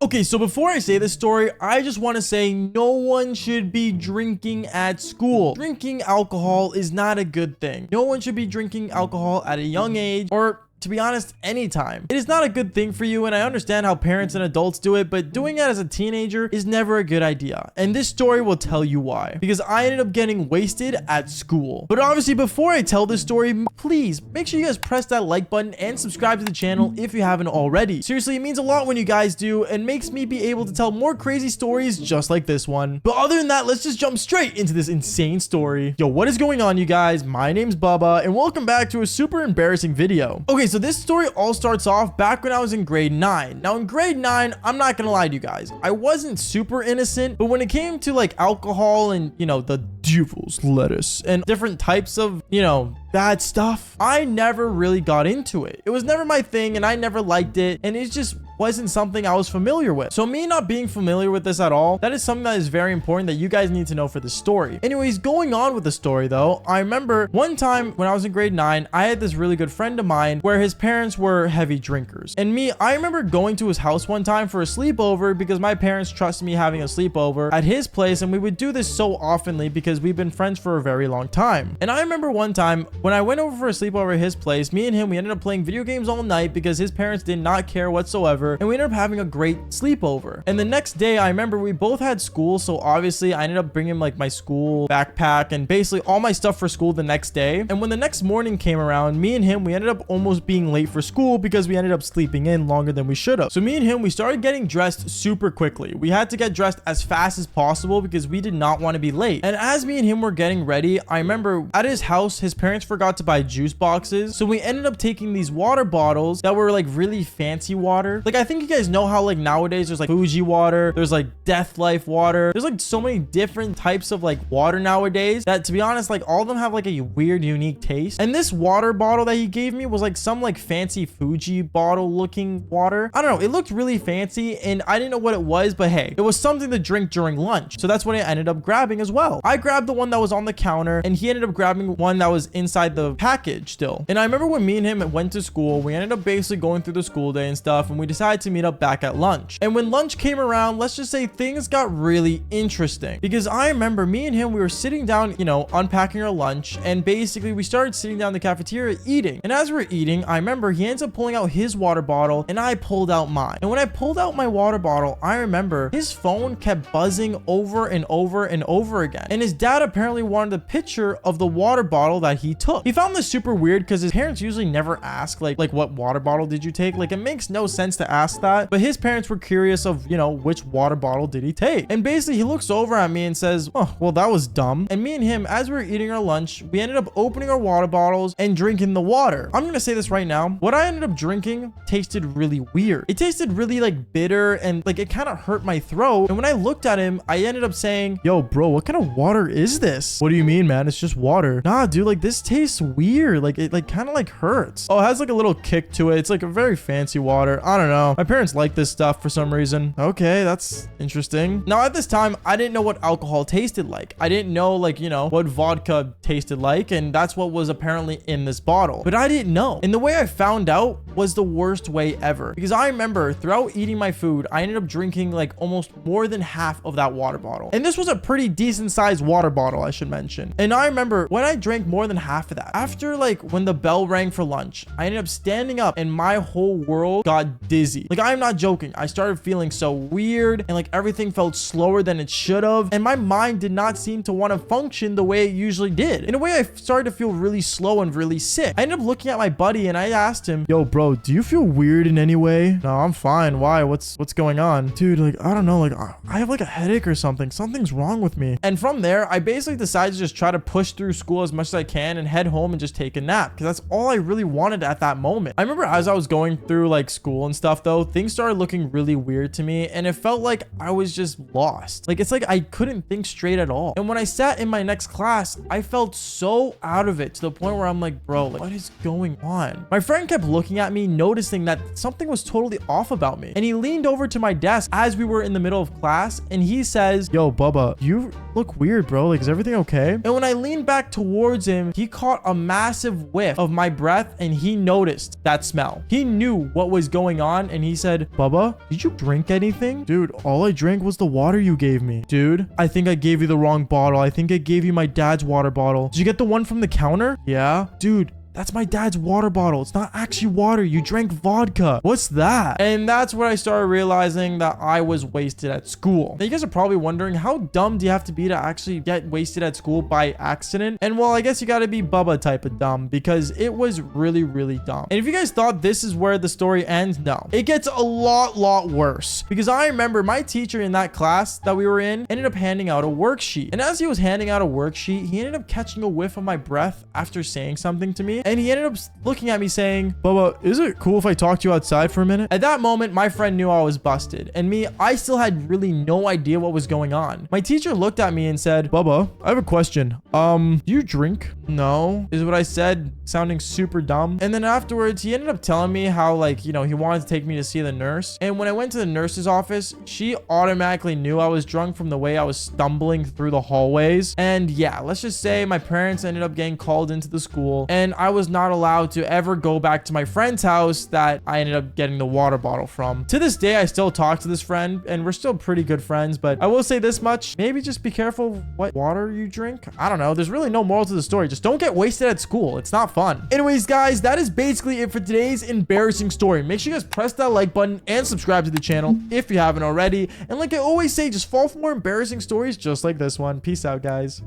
Okay, so before I say this story, I just want to say no one should be drinking at school. Drinking alcohol is not a good thing. No one should be drinking alcohol at a young age, or to be honest, anytime. It is not a good thing for you, and I understand how parents and adults do it, but doing it as a teenager is never a good idea. And this story will tell you why. Because I ended up getting wasted at school. But obviously, before I tell this story, please make sure you guys press that like button and subscribe to the channel if you haven't already. Seriously, it means a lot when you guys do and makes me be able to tell more crazy stories just like this one. But other than that, let's just jump straight into this insane story. Yo, what is going on, you guys? My name's Bubba, and welcome back to a super embarrassing video. Okay, so this story all starts off back when I was in grade 9. Now in grade 9, I'm not gonna lie to you guys, I wasn't super innocent, but when it came to like alcohol and, you know, the devil's lettuce and different types of, you know, bad stuff, I never really got into it. It was never my thing, and I never liked it, and it just wasn't something I was familiar with. So me not being familiar with this at all, that is something that is very important that you guys need to know for this story. Anyways, going on with the story though, I remember one time when I was in grade 9, I had this really good friend of mine where his parents were heavy drinkers. And me, I remember going to his house one time for a sleepover because my parents trusted me having a sleepover at his place, and we would do this so oftenly because we've been friends for a very long time. And I remember one time when I went over for a sleepover at his place, me and him, we ended up playing video games all night because his parents did not care whatsoever, and we ended up having a great sleepover. And the next day, I remember we both had school, so obviously I ended up bringing like my school backpack and basically all my stuff for school the next day. And when the next morning came around, me and him, we ended up almost being late for school because we ended up sleeping in longer than we should have. So me and him, we started getting dressed super quickly. We had to get dressed as fast as possible because we did not want to be late. And as me and him were getting ready, I remember at his house, his parents forgot to buy juice boxes, so we ended up taking these water bottles that were like really fancy water. Like, I think you guys know how like nowadays there's like Fuji water, there's like Death Life water, there's like so many different types of like water nowadays that, to be honest, like all of them have like a weird unique taste. And this water bottle that he gave me was like some like fancy Fuji bottle looking water. I don't know, it looked really fancy and I didn't know what it was, but hey, it was something to drink during lunch, so that's what I ended up grabbing as well. I grabbed the one that was on the counter, and he ended up grabbing one that was inside the package still. And I remember when me and him went to school, we ended up basically going through the school day and stuff, and we decided to meet up back at lunch. And when lunch came around, let's just say things got really interesting, because I remember me and him, we were sitting down, you know, unpacking our lunch, and basically we started sitting down in the cafeteria eating. And as we were eating, I remember he ends up pulling out his water bottle, and I pulled out mine. And when I pulled out my water bottle, I remember his phone kept buzzing over and over and over again. And his dad apparently wanted a picture of the water bottle that he took. He found this super weird because his parents usually never ask like what water bottle did you take? Like, it makes no sense to ask that, but his parents were curious of, you know, which water bottle did he take. And basically he looks over at me and says, oh, well, that was dumb. And me and him, as we were eating our lunch, we ended up opening our water bottles and drinking the water. I'm gonna say this right now, what I ended up drinking tasted really weird. It tasted really like bitter, and like it kind of hurt my throat. And when I looked at him, I ended up saying, yo bro, what kind of water is this? What do you mean, man? It's just water. Nah dude, like this tastes weird. Like it like kind of like hurts. Oh, it has like a little kick to it. It's like a very fancy water. I don't know, my parents like this stuff for some reason. Okay, that's interesting. Now at this time, I didn't know what alcohol tasted like. I didn't know, like, you know, what vodka tasted like, and that's what was apparently in this bottle, but I didn't know. And the way I found out was the worst way ever, because I remember throughout eating my food, I ended up drinking like almost more than half of that water bottle. And this was a pretty decent sized water bottle, I should mention. And I remember when I drank more than half of that, after like when the bell rang for lunch, I ended up standing up and my whole world got dizzy. Like, I'm not joking. I started feeling so weird, and like everything felt slower than it should have, and my mind did not seem to want to function the way it usually did. In a way, I started to feel really slow and really sick. I ended up looking at my buddy and I asked him, yo bro, do you feel weird in any way? No, I'm fine. Why? What's going on? Dude, like, I don't know, like I have like a headache or something. Something's wrong with me. And from there, I basically decided to just try to push through school as much as I can and head home and just take a nap, because that's all I really wanted at that moment. I remember as I was going through like school and stuff though, things started looking really weird to me, and it felt like I was just lost. Like, it's like I couldn't think straight at all. And when I sat in my next class, I felt so out of it, to the point where I'm like, bro, like, what is going on? My friend kept looking at me, noticing that something was totally off about me, and he leaned over to my desk as we were in the middle of class, and he says, yo Bubba, you look weird, bro. Like, is everything okay? And when I leaned back towards him, he caught a massive whiff of my breath, and he noticed that smell. He knew what was going on, on and he said, Bubba, did you drink anything? Dude, all I drank was the water you gave me. Dude, I think I gave you the wrong bottle. I think I gave you my dad's water bottle. Did you get the one from the counter? Yeah. Dude, that's my dad's water bottle. It's not actually water. You drank vodka. What's that? And that's where I started realizing that I was wasted at school. Now, you guys are probably wondering, how dumb do you have to be to actually get wasted at school by accident? And well, I guess you got to be Bubba type of dumb, because it was really, really dumb. And if you guys thought this is where the story ends, no. It gets a lot worse, because I remember my teacher in that class that we were in ended up handing out a worksheet. And as he was handing out a worksheet, he ended up catching a whiff of my breath after saying something to me. And he ended up looking at me saying, Bubba, is it cool if I talk to you outside for a minute? At that moment, my friend knew I was busted. And me, I still had really no idea what was going on. My teacher looked at me and said, Bubba, I have a question. Do you drink? No, is what I said, sounding super dumb. And then afterwards, he ended up telling me how, like, you know, he wanted to take me to see the nurse. And when I went to the nurse's office, she automatically knew I was drunk from the way I was stumbling through the hallways. And yeah, let's just say my parents ended up getting called into the school, and I was not allowed to ever go back to my friend's house that I ended up getting the water bottle from. To this day, I still talk to this friend, and we're still pretty good friends, but I will say this much, maybe just be careful what water you drink. I don't know. There's really no moral to the story. Just don't get wasted at school. It's not fun. Anyways, guys, that is basically it for today's embarrassing story. Make sure you guys press that like button and subscribe to the channel if you haven't already. And like I always say, just fall for more embarrassing stories just like this one. Peace out, guys.